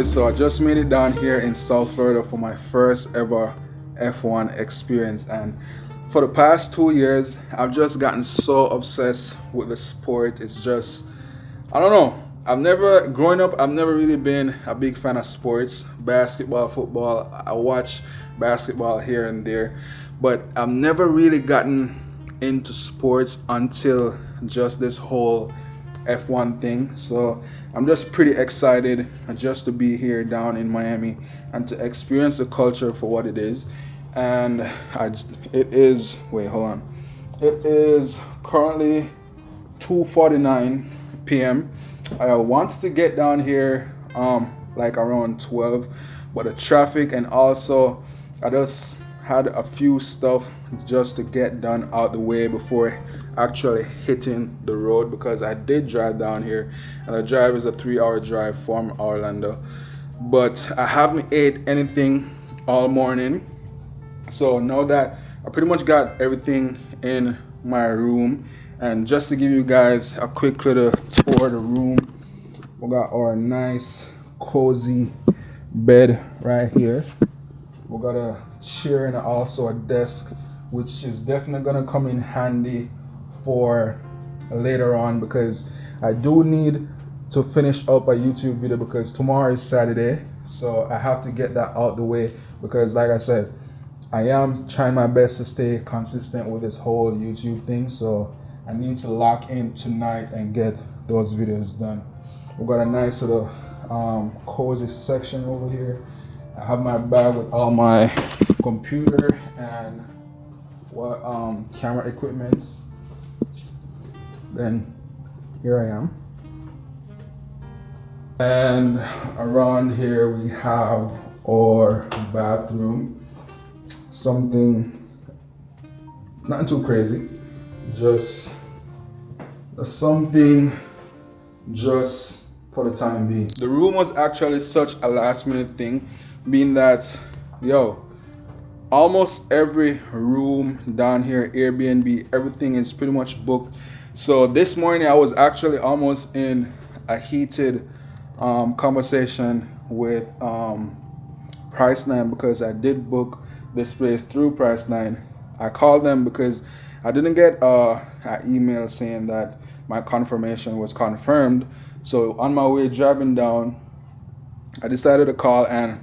guys, so I just made it down here in South Florida for my first ever F1 experience, and for the past 2 years I've just gotten so obsessed with the sport. It's just, I don't know, growing up, I've never really been a big fan of sports, basketball, football. I watch basketball here and there, but I've never really gotten into sports until just this whole F1 thing. So I'm just pretty excited just to be here down in Miami and to experience the culture for what it is. And it is, wait, hold on. It is currently 2:49 p.m. I wanted to get down here like around 12, but the traffic, and also I just had a few stuff just to get done out the way before actually hitting the road, because I did drive down here, and the drive is a 3-hour drive from Orlando, but I haven't ate anything all morning. So now that I pretty much got everything in my room, and just to give you guys a quick little tour of the room, we got our nice cozy bed right here. We got a chair and also a desk, which is definitely gonna come in handy for later on, because I do need to finish up a YouTube video, because tomorrow is Saturday, so I have to get that out the way, because like I said, I am trying my best to stay consistent with this whole YouTube thing, so I need to lock in tonight and get those videos done. We've got a nice little cozy section over here. I have my bag with all my computer and what camera equipments. Then here I am. And around here we have our bathroom. Something not too crazy, just something just for the time being. The room was actually such a last minute thing, being that, almost every room down here, Airbnb, everything is pretty much booked. So this morning I was actually almost in a heated conversation with Priceline, because I did book this place through Priceline. I called them because I didn't get an email saying that my confirmation was confirmed. So on my way driving down, I decided to call, and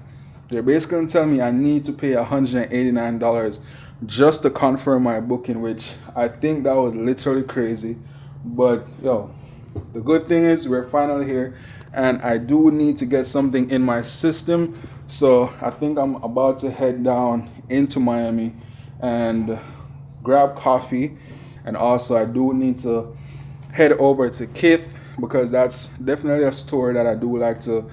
they're basically telling me I need to pay $189 just to confirm my booking, which I think that was literally crazy. But the good thing is we're finally here, and I do need to get something in my system. So I think I'm about to head down into Miami and grab coffee, and also I do need to head over to Kith, because that's definitely a store that I do like to,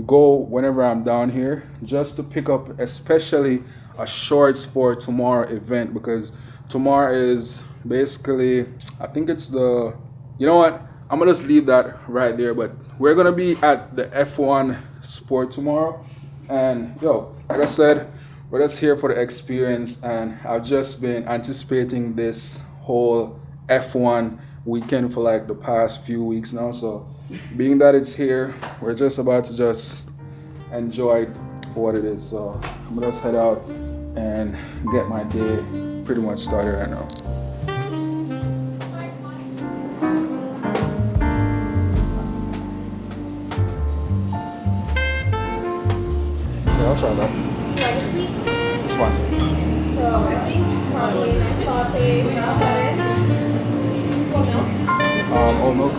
go whenever I'm down here, just to pick up especially a shorts for tomorrow event, because tomorrow is basically, I think it's the, you know what, I'm gonna just leave that right there, but we're gonna be at the F1 sport tomorrow, and like I said, we're just here for the experience, and I've just been anticipating this whole F1 weekend for like the past few weeks now. So being that it's here, we're just about to just enjoy it for what it is. So I'm gonna just head out and get my day pretty much started right now. Yeah, I'll try that. You like it sweet? It's fine. So I think probably nice latte, brown butter, full milk. Oat milk.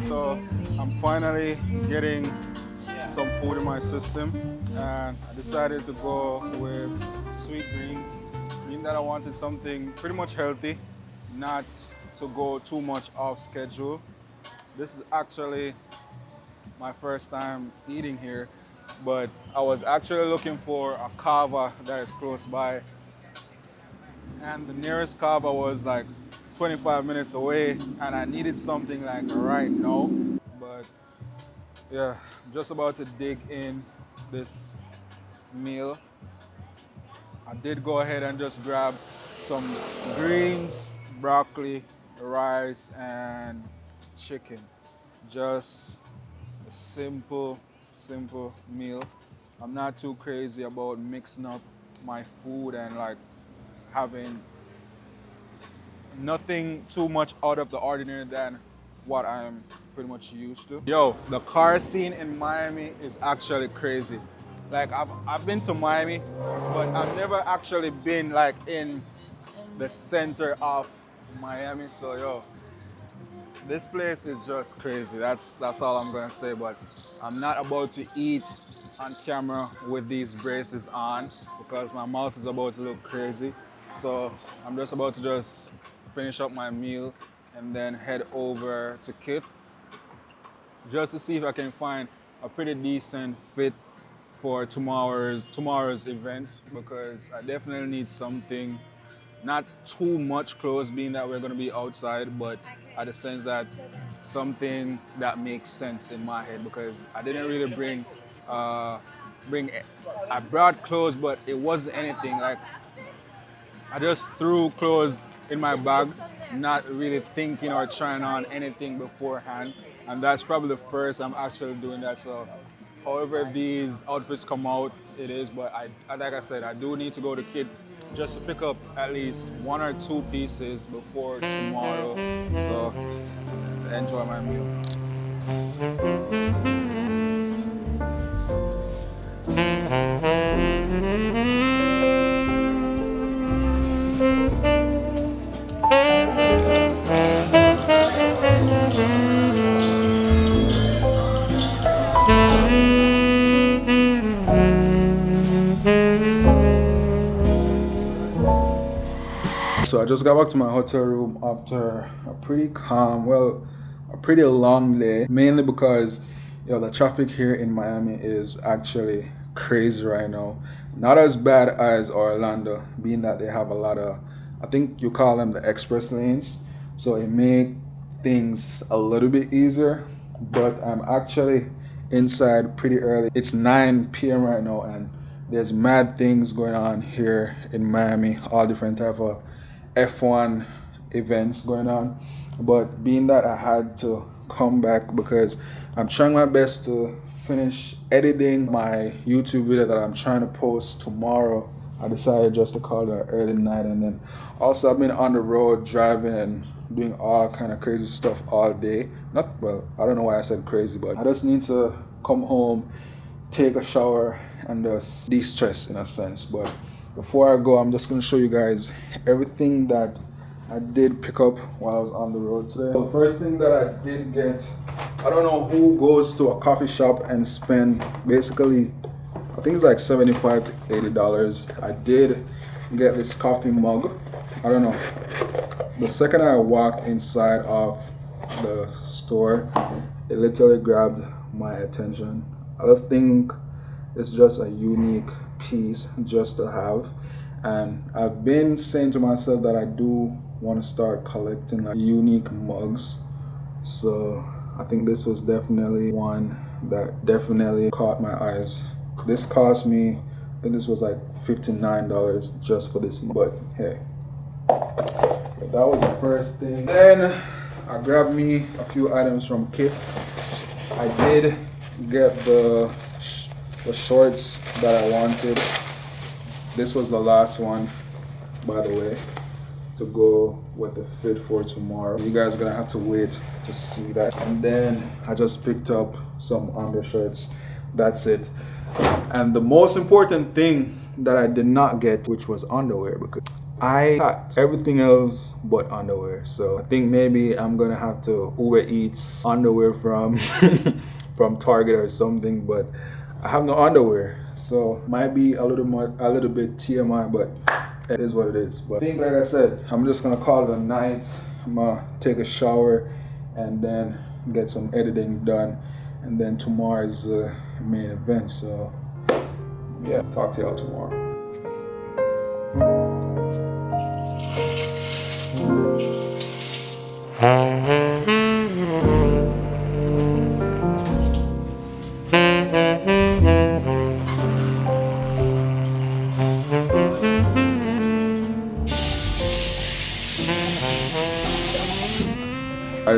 So I'm finally getting some food in my system, and I decided to go with sweet greens, meaning that I wanted something pretty much healthy, not to go too much off schedule. This is actually my first time eating here, but I was actually looking for a kava that is close by, and the nearest Kava was like 25 minutes away, and I needed something like right now. But yeah, I'm just about to dig in this meal. I did go ahead and just grab some greens, broccoli, rice, and chicken. Just a simple meal. I'm not too crazy about mixing up my food and like having nothing too much out of the ordinary than what I'm pretty much used to. Yo, the car scene in Miami is actually crazy. Like I've been to Miami, but I've never actually been like in the center of Miami. So yo, this place is just crazy. That's all I'm gonna say. But I'm not about to eat on camera with these braces on because my mouth is about to look crazy. So I'm just about to just finish up my meal and then head over to Kit just to see if I can find a pretty decent fit for tomorrow's event because I definitely need something, not too much clothes being that we're going to be outside, but at the sense that something that makes sense in my head because I didn't really uh, bring I brought clothes, but it wasn't anything like I just threw clothes in my bag, not really thinking or trying on anything beforehand. And that's probably the first I'm actually doing that. So, however these outfits come out, it is. But like I said, I do need to go to Kid just to pick up at least one or two pieces before tomorrow. So, enjoy my meal. So I just got back to my hotel room after a pretty calm, well, a pretty long day, mainly because the traffic here in Miami is actually crazy right now. Not as bad as Orlando, being that they have a lot of, I think you call them the express lanes, so it make things a little bit easier. But I'm actually inside pretty early. It's 9 p.m. right now, and there's mad things going on here in Miami, all different type of F1 events going on. But being that I had to come back because I'm trying my best to finish editing my YouTube video that I'm trying to post tomorrow, I decided just to call it an early night. And then also I've been on the road driving and doing all kind of crazy stuff all day. Not well, I don't know why I said crazy, but I just need to come home, take a shower, and just de-stress in a sense. But before I go, I'm just going to show you guys everything that I did pick up while I was on the road today. The first thing that I did get, I don't know who goes to a coffee shop and spend basically, I think it's like $75 to $80. I did get this coffee mug. I don't know. The second I walked inside of the store, it literally grabbed my attention. I just think it's just a unique piece just to have, and I've been saying to myself that I do want to start collecting like unique mugs, so I think this was definitely one that definitely caught my eyes. This cost me, I think this was like $59 just for this mug. But hey, that was the first thing. Then I grabbed me a few items from Kit. I did get the shorts that I wanted. This was the last one, by the way, to go with the fit for tomorrow. You guys are gonna have to wait to see that. And then I just picked up some undershirts. That's it. And the most important thing that I did not get, which was underwear, because I got everything else but underwear. So I think maybe I'm gonna have to Uber Eats underwear from from Target or something, but I have no underwear, so might be a little bit TMI, but it is what it is. But I think, like I said, I'm just gonna call it a night. I'm gonna take a shower and then get some editing done, and then tomorrow is the main event. So yeah, talk to y'all tomorrow. Alright,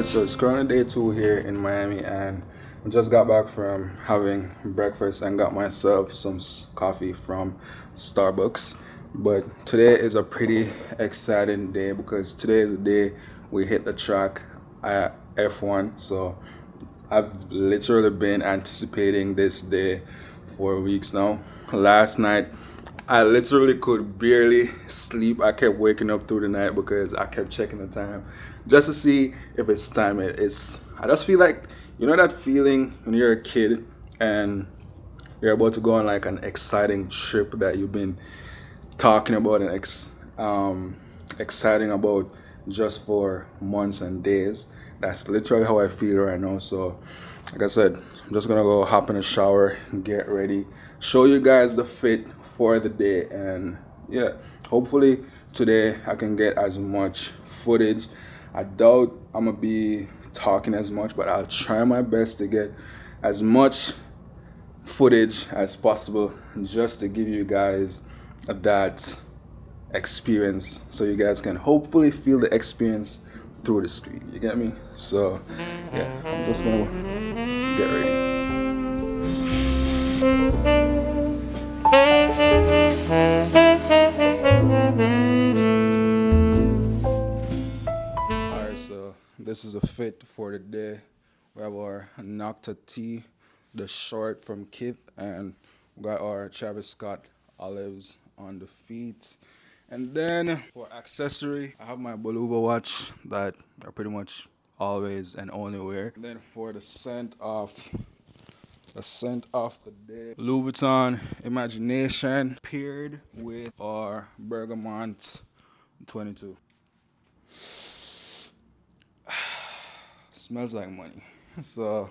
so it's currently day 2 here in Miami, and I just got back from having breakfast and got myself some coffee from Starbucks. But today is a pretty exciting day because today is the day we hit the track at F1. So I've literally been anticipating this day for weeks now. Last night, I literally could barely sleep. I kept waking up through the night because I kept checking the time just to see if it's time. I just feel like, you know that feeling when you're a kid and you're about to go on like an exciting trip that you've been talking about and exciting about just for months and days. That's literally how I feel right now. So like I said, I'm just gonna go hop in the shower, get ready, show you guys the fit for the day, and yeah, hopefully today I can get as much footage. I doubt I'm gonna be talking as much, but I'll try my best to get as much footage as possible just to give you guys that experience, so you guys can hopefully feel the experience through the screen. You get me? So yeah, I'm just gonna get ready. Alright, so this is a fit for the day. We have our Nocta tee, the short from Kith, and we got our Travis Scott olives on the feet. And then for accessory, I have my Beluga watch that I pretty much always and only wear. And then for the scent of the day, Louis Vuitton Imagination paired with our Bergamot 22. Smells like money. So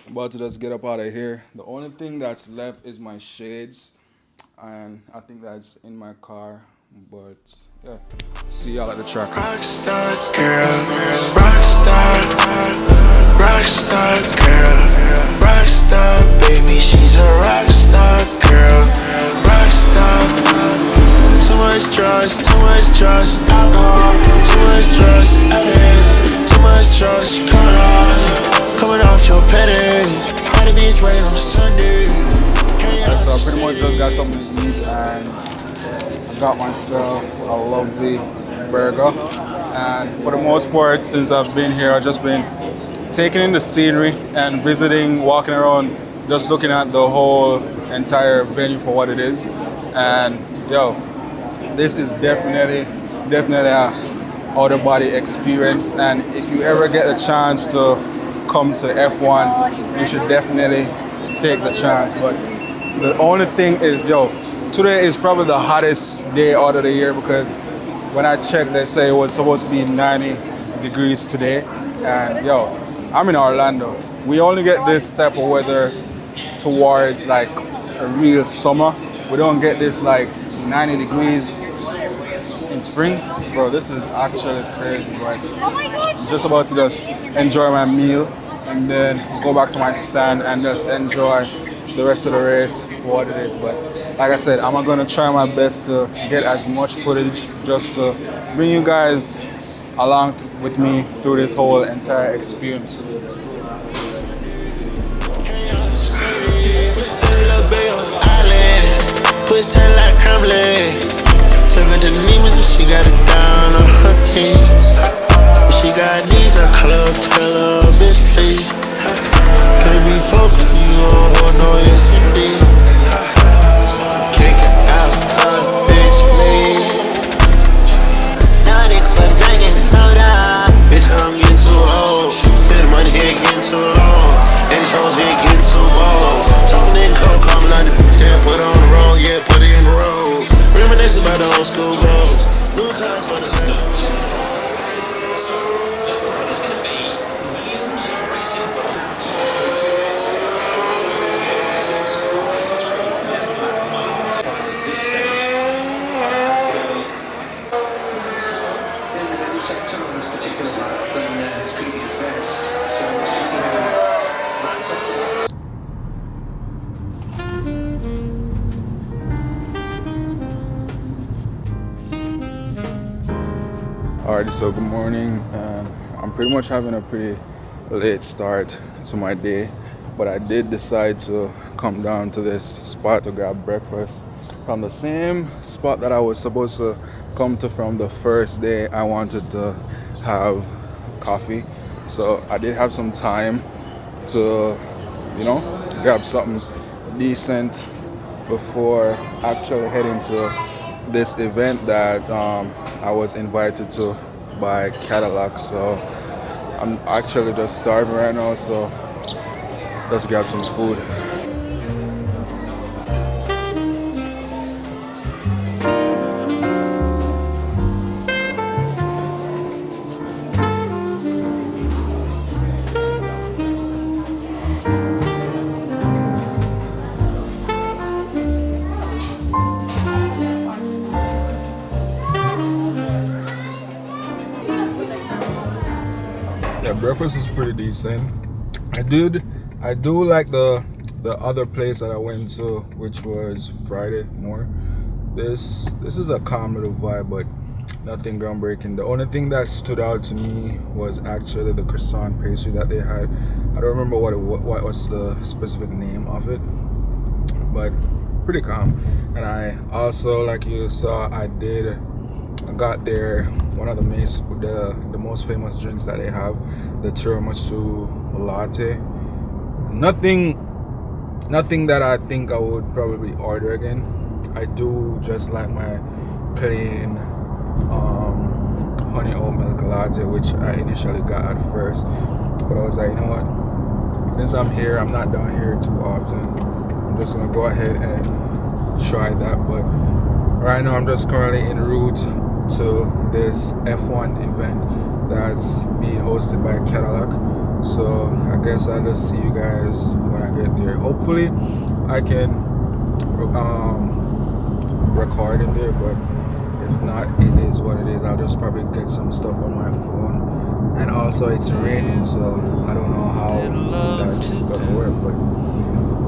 I'm about to just get up out of here. The only thing that's left is my shades, and I think that's in my car. But yeah, see y'all at the track. Rockstar girl, rockstar girl, rockstar baby, she's a rockstar girl, rockstar. Too much drugs, alcohol, too much drugs, too much drugs, coming off your panties. Had a beach rain on a Sunday. Alright, so I pretty much just got something to eat and got myself a lovely burger. And for the most part, since I've been here, I've just been taking in the scenery and visiting, walking around, just looking at the whole entire venue for what it is. And yo, this is definitely a out of body experience. And if you ever get a chance to come to F1, you should definitely take the chance. But the only thing is, yo, today is probably the hottest day out of the year because when I checked, they say it was supposed to be 90 degrees today. And yo, I'm in Orlando. We only get this type of weather towards like a real summer. We don't get this like 90 degrees in spring. Bro, this is actually crazy, but I'm just about to just enjoy my meal and then go back to my stand and just enjoy the rest of the race for what it is. But like I said, I'm gonna try my best to get as much footage just to bring you guys along with me through this whole entire experience. Push tail like crumbly. Took her to Nemus and she got it down on her knees. When she got knees, I call her, tell her, bitch, please. Can't be focused, you don't know, yes indeed. Kick it out, tell the bitch, me. Now a nigga for the drink and the soda. Bitch, I'm getting too old. Bit of money here, Alright, so good morning. I'm pretty much having a pretty late start to my day, but I did decide to come down to this spot to grab breakfast from the same spot that I was supposed to come to from the first day I wanted to have coffee. So I did have some time to, grab something decent before actually heading to this event that I was invited to by Cadillac. So I'm actually just starving right now, so let's grab some food. Yeah, breakfast is pretty decent. I do like the other place that I went to, which was Friday more. This is a calm little vibe, but nothing groundbreaking. The only thing that stood out to me was actually the croissant pastry that they had. I don't remember what was the specific name of it, but pretty calm. And I also, like you saw, I got there one of the most famous drinks that they have, the tiramisu latte. Nothing that I think I would probably order again. I do just like my plain honey oat milk latte, which I initially got at first, but I was like, you know what, since I'm here, I'm not down here too often, I'm just gonna go ahead and try that. But right now I'm just currently en route to this F1 event that's being hosted by Cadillac. So I guess I'll just see you guys when I get there. Hopefully I can record in there, but if not, it is what it is. I'll just probably get some stuff on my phone. And also it's raining, so I don't know how that's gonna work, but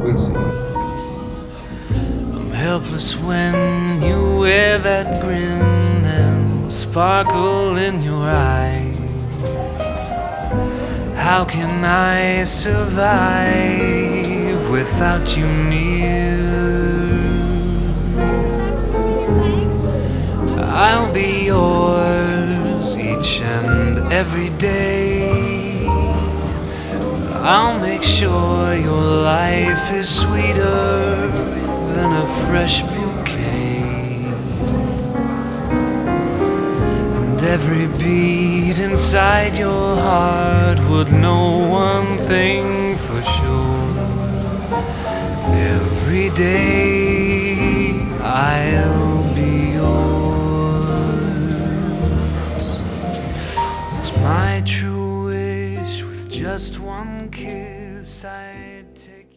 we'll see. I'm helpless when you wear that grin and sparkle in your eye. How can I survive without you near? I'll be yours each and every day. I'll make sure your life is sweeter than a fresh bouquet. And every beat inside your heart would know one thing for sure. Every day I'll be yours. It's my true wish, with just one kiss I'd take you.